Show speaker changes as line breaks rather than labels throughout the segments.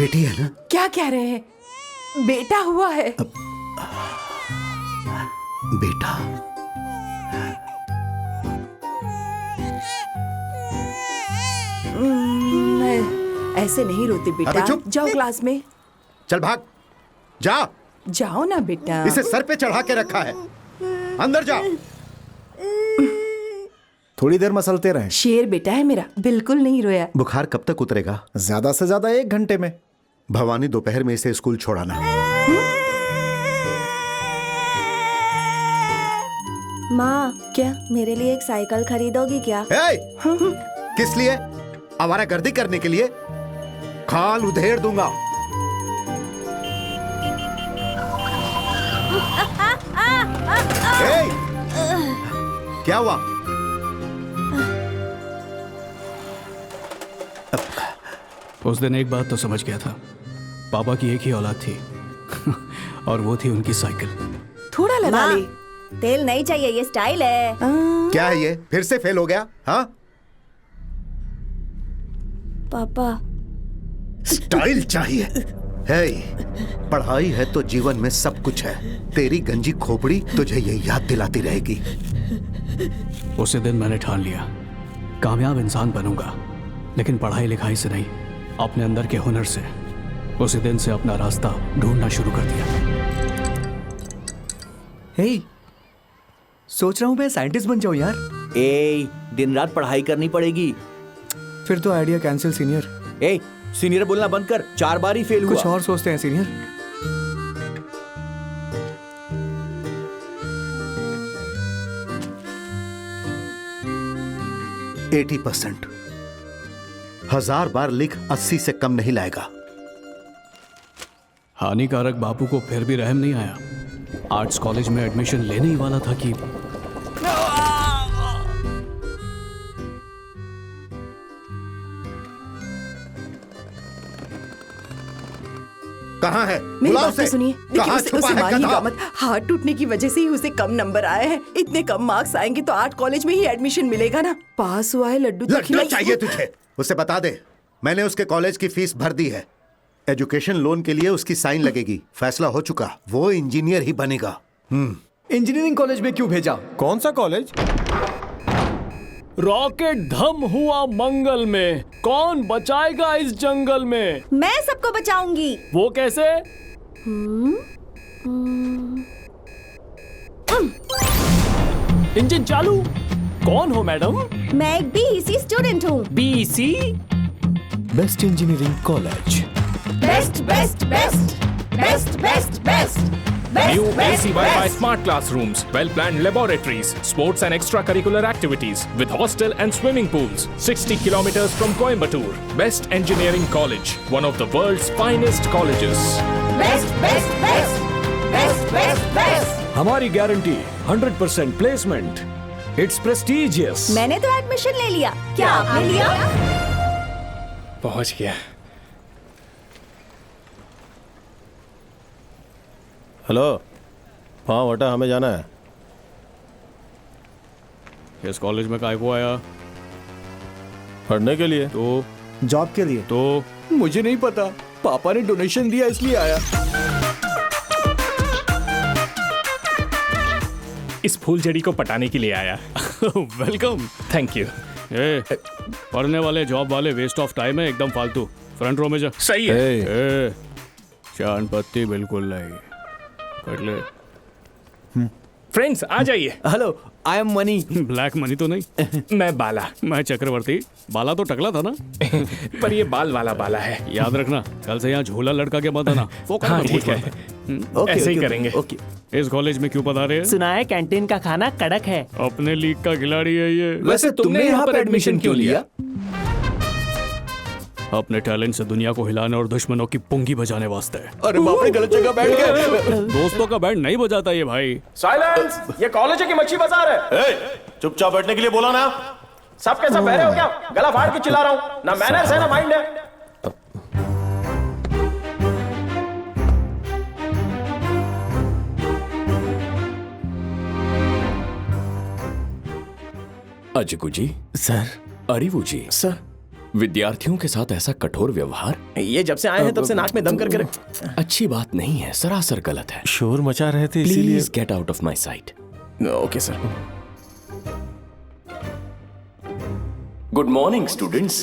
बेटी है ना?
क्या कह रहे हैं? बेटा हुआ है?
बेटा?
ऐसे नहीं रोते बेटा।
अबे चुप।
जाओ क्लास में।
चल भाग, जा।
जाओ ना बेटा।
इसे सर पे चढ़ा के रखा है, अंदर जा।
थोड़ी देर मसलते रहे।
शेर बेटा है मेरा, बिल्कुल नहीं रोया।
बुखार कब तक उतरेगा?
ज्यादा से ज्यादा 1 घंटे में।
भवानी, दोपहर में इसे स्कूल छोड़ाना।
माँ, क्या मेरे लिए एक साइकिल खरीदोगी क्या?
किस लिए? आवारागर्दी करने के लिए? खाल उधेड़ दूंगा। क्या हुआ?
उस दिन एक बात तो समझ गया था, पापा की एक ही औलाद थी और वो थी उनकी साइकिल।
थोड़ा लगा ले।
तेल नहीं चाहिए, ये स्टाइल है।
क्या है ये? फिर से फेल हो गया? हाँ,
पापा
स्टाइल चाहिए। पढ़ाई है तो जीवन में सब कुछ है। तेरी गंजी खोपड़ी तुझे ये याद दिलाती रहेगी।
उसी दिन मैंने ठान लिया, कामयाब इंसान बनूंगा, लेकिन पढ़ाई लिखाई से नहीं, अपने अंदर के हुनर से। उसी दिन से अपना रास्ता ढूंढना शुरू कर दिया।
सोच रहा हूँ मैं साइंटिस्ट बन जाऊँ यार।
दिन रात पढ़ाई करनी पड़ेगी।
फिर तो आइडिया कैंसिल सीनियर।
सीनियर बोलना बंद कर, 4 बार ही फेल हुआ।
कुछ और सोचते हैं सीनियर।
%80। 1000 बार लिख, 80 से कम नहीं लाएगा।
हानिकारक बापू को फिर भी रहम नहीं आया। आर्ट्स कॉलेज में एडमिशन लेने ही वाला था कि
कहाँ है?
मेरी बात तो सुनिए। देखिए, उसे मारिएगा मत। हाथ टूटने की वजह से ही उसे कम नंबर आए हैं। इतने कम मार्क्स आएंगे तो आर्ट कॉलेज में ही एडमिशन मिलेगा ना। पास हुआ है, लड्डू तो खिलाइए।
चाहिए तुझे? उसे बता दे, मैंने उसके कॉलेज की फीस भर दी है। एजुकेशन लोन के लिए उसकी साइन लगेगी। फैसला हो चुका, वो इंजीनियर ही बनेगा।
इंजीनियरिंग कॉलेज में क्यों भेजा?
कौन सा कॉलेज?
रॉकेट धम हुआ मंगल में, कौन बचाएगा इस जंगल में?
मैं सबको बचाऊंगी।
वो कैसे? इंजन चालू। कौन हो मैडम?
मैं एक बीईसी स्टूडेंट हूँ।
BEC?
Best engineering college.
Best best best best best best
New AC Wi-Fi smart classrooms, well-planned laboratories, sports and extracurricular activities with hostel and swimming pools. 60 kilometers from Coimbatore. Best engineering college, one of the world's finest colleges.
Best best best best best best.
हमारी guarantee 100% placement. It's prestigious.
मैंने तो admission ले लिया, क्या आपने लिया?
पहुंच गया।
हेलो। हाँ बेटा, हमें जाना है।
इस कॉलेज में काय को आया?
पढ़ने के लिए।
तो
जॉब के लिए।
तो
मुझे नहीं पता, पापा ने डोनेशन दिया इसलिए आया।
इस फूलझड़ी को पटाने के लिए आया।
वेलकम।
Thank you.
पढ़ने वाले जॉब वाले वेस्ट ऑफ टाइम है, एकदम फालतू। फ्रंट रो में जा।
सही है।
चांद पत्ती बिल्कुल नहीं। कर ले।
फ्रेंड्स आ जाइए।
Hello, I am money.
Black money तो नहीं।
मैं बाला।
मैं चक्रवर्ती। बाला तो टकला था ना।
पर ये बाल वाला बाला है।
याद रखना, कल से यहाँ झूला लड़का के मत आना। वो
हाँ, ठीक है। ऐसे ही करेंगे।
इस कॉलेज में क्यों पधारे हैं?
सुना है कैंटीन का खाना कड़क है।
अपने लीग का खिलाड़ी है ये।
वैसे तुमने यहाँ पर एडमिशन क्यों लिया?
अपने टैलेंट से दुनिया को हिलाने और दुश्मनों की पुंगी बजाने वास्ते।
अरे बाप रे, गलत जगह बैठ गए।
दोस्तों का बैंड नहीं बजाता ये भाई।
साइलेंस! ये कॉलेज है कि मच्छी बाजार है?
चुपचाप बैठने के लिए बोला ना।
सब के सब बहरे हो क्या? गला फाड़ के चिल्ला रहा हूँ। ना मैनर्स है ना माइंड है।
अजगू जी।
सर।
अरिवू जी।
सर।
विद्यार्थियों के साथ ऐसा कठोर व्यवहार
ये जब से आए हैं तब से नाक में दम करके
अच्छी बात नहीं है, सरासर गलत है।
शोर मचा रहे थे इसीलिए।
Please get out of my site.
Okay sir.
Good morning students.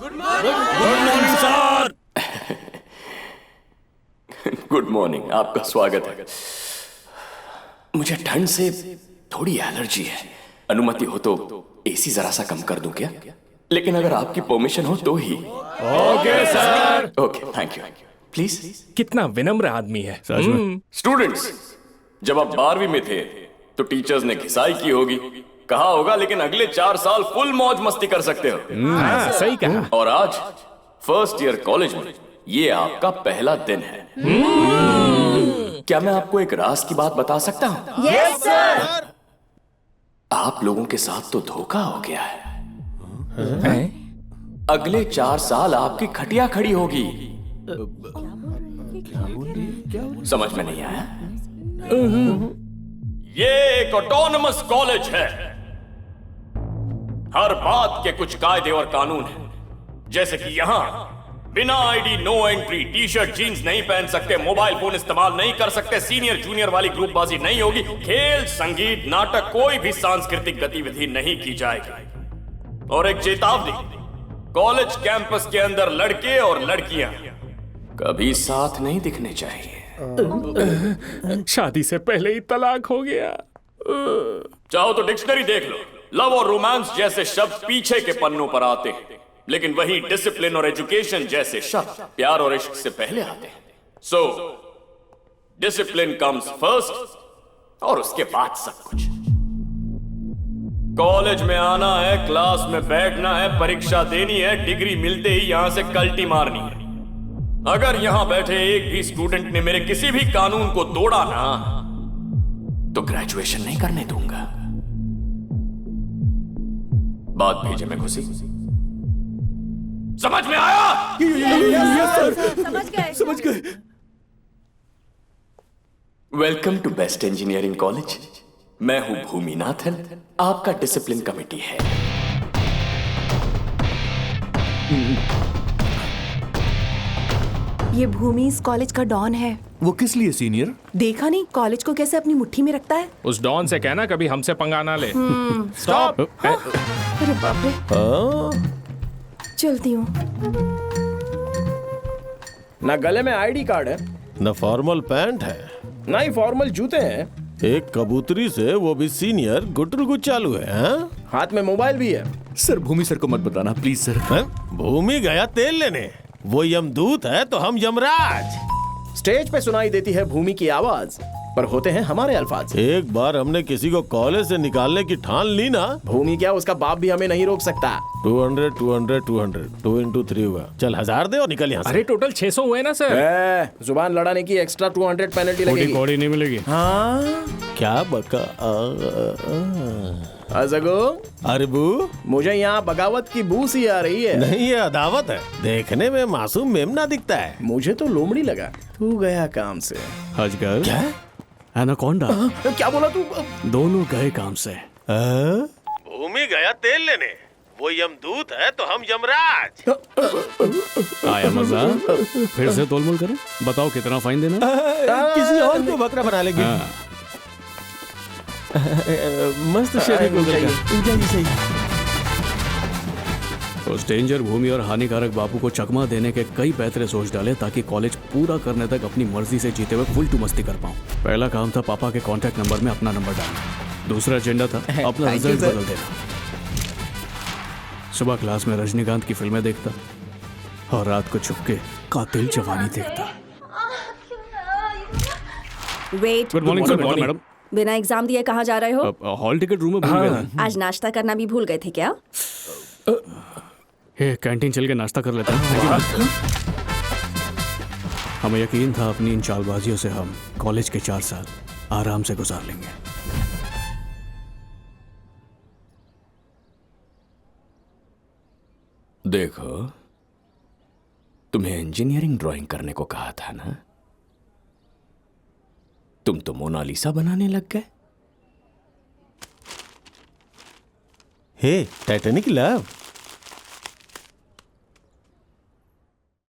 Good morning sir.
Good morning, आपका स्वागत है। मुझे ठंड से थोड़ी एलर्जी है, अनुमति हो तो एसी जरा सा कम कर दूं क्या? लेकिन अगर आपकी परमिशन हो तो ही।
Okay sir.
Okay, thank you. Please.
कितना विनम्र आदमी है।
स्टूडेंट्स, जब आप 12वीं में थे तो टीचर्स ने घिसाई की होगी, कहा होगा, लेकिन अगले 4 साल फुल मौज मस्ती कर सकते हो।
हाँ, सही कहा।
और आज फर्स्ट ईयर कॉलेज में ये आपका पहला दिन है। क्या मैं आपको एक राज की बात बता सकता हूँ?
Yes sir.
आप लोगों के साथ तो धोखा हो गया है। अगले 4 साल आपकी खटिया खड़ी होगी। समझ में नहीं आया? ये एक ऑटोनमस कॉलेज है। हर बात के कुछ कायदे और कानून हैं, जैसे कि यहां बिना ID no entry, T shirt jeans नहीं पहन सकते, मोबाइल फोन इस्तेमाल नहीं कर सकते, सीनियर जूनियर वाली ग्रुपबाजी नहीं होगी, खेल संगीत नाटक कोई भी सांस्कृतिक गतिविधि नहीं की जाएगी। और एक चेतावनी, कॉलेज कैंपस के अंदर लड़के और लड़कियां कभी साथ नहीं दिखने चाहिए।
शादी से पहले ही तलाक हो गया।
चाहो तो डिक्शनरी देख लो, लव और रोमांस जैसे शब्द पीछे के पन्नों पर आते हैं, लेकिन वही डिसिप्लिन और एजुकेशन जैसे शब्द प्यार और इश्क से पहले आते हैं। सो डिसिप्लिन कम्स फर्स्ट और उसके बाद सब कुछ। कॉलेज में आना है, क्लास में बैठना है, परीक्षा देनी है, डिग्री मिलते ही यहां से कल्टी मारनी है। अगर यहां बैठे एक भी स्टूडेंट ने मेरे किसी भी कानून को तोड़ा ना, तो ग्रेजुएशन नहीं करने दूंगा। बात भेजे में घुसी, समझ में आया?
समझ गए।
Welcome to best engineering college. मैं हूं भूमिनाथन, आपका डिसिप्लिन कमेटी है।
ये भूमि इस कॉलेज का डॉन है।
वो किस लिए सीनियर?
देखा नहीं कॉलेज को कैसे अपनी मुट्ठी में रखता है।
उस डॉन से कहना कभी हमसे पंगा ना ले। स्टॉप।
अरे बाप रे। चलती हूँ।
ना गले में आईडी कार्ड है,
न फॉर्मल पैंट है,
ना ही फॉर्मल जूते हैं।
एक कबूतरी से वो भी सीनियर गुटरुगु चालू है। हाँ?
हाथ में मोबाइल भी है। सर भूमि सर को मत बताना प्लीज सर।
हाँ? भूमि गया तेल लेने, वो यमदूत है तो हम यमराज।
स्टेज पे सुनाई देती है भूमि की आवाज, पर होते हैं हमारे अल्फाज।
एक बार हमने किसी को कॉलेज से निकालने की ठान ली ना,
भूमि क्या उसका बाप भी हमें नहीं रोक सकता।
200 200 200 2 into 3 हुआ। चल 1000 दे और निकल यहाँ से।
अरे टोटल 600 हुए ना सर।
जुबान लड़ाने की एक्स्ट्रा 200 पेनल्टी लगेगी।
कौड़ी नहीं मिलेगी।
हाँ
क्या बका?
अजगो
अरबू,
मुझे यहाँ बगावत की बू सी आ रही है।
नहीं ये अदावत है, देखने में मासूम मेमना दिखता है।
मुझे तो लोमड़ी लगा। तू गया काम से।
अजगर,
क्या?
एनाकोंडा,
क्या बोला तू?
दोनों गए काम से।
भूमि गया तेल लेने, वो यमदूत है तो हम यमराज।
आया मजा? फिर से तोलमोल करें? बताओ कितना फाइन देना?
किसी और को बकरा बना लेंगे।
हाँ।
मस्त शेर
उस डेंजर भूमि और हानिकारक बापू को चकमा देने के कई पैतरे सोच डाले ताकि कॉलेज पूरा करने तक अपनी मर्जी से जीते हुए फुल टू मस्ती कर पाऊं। पहला काम था पापा के कांटेक्ट नंबर में अपना नंबर डालना। दूसरा एजेंडा था अपना रिजल्ट बदल देना। सुबह क्लास में रजनीकांत की फिल्में देखता और रात को छुपके कातिल जवानी देखता।
Wait,
good morning sir. Madam,
बिना एग्जाम दिए कहाँ जा रहे हो?
हॉल टिकट रूम में भूल गया था।
आज नाश्ता करना भी भूल गए थे क्या?
कैंटीन चल के नाश्ता कर लेते हैं। हमें यकीन था अपनी इन चालबाजियों से हम कॉलेज के 4 साल आराम से गुजार लेंगे।
देखो, तुम्हें इंजीनियरिंग ड्राइंग करने को कहा था ना, तुम तो मोनालिसा बनाने लग गए।
हे टाइटैनिक लव,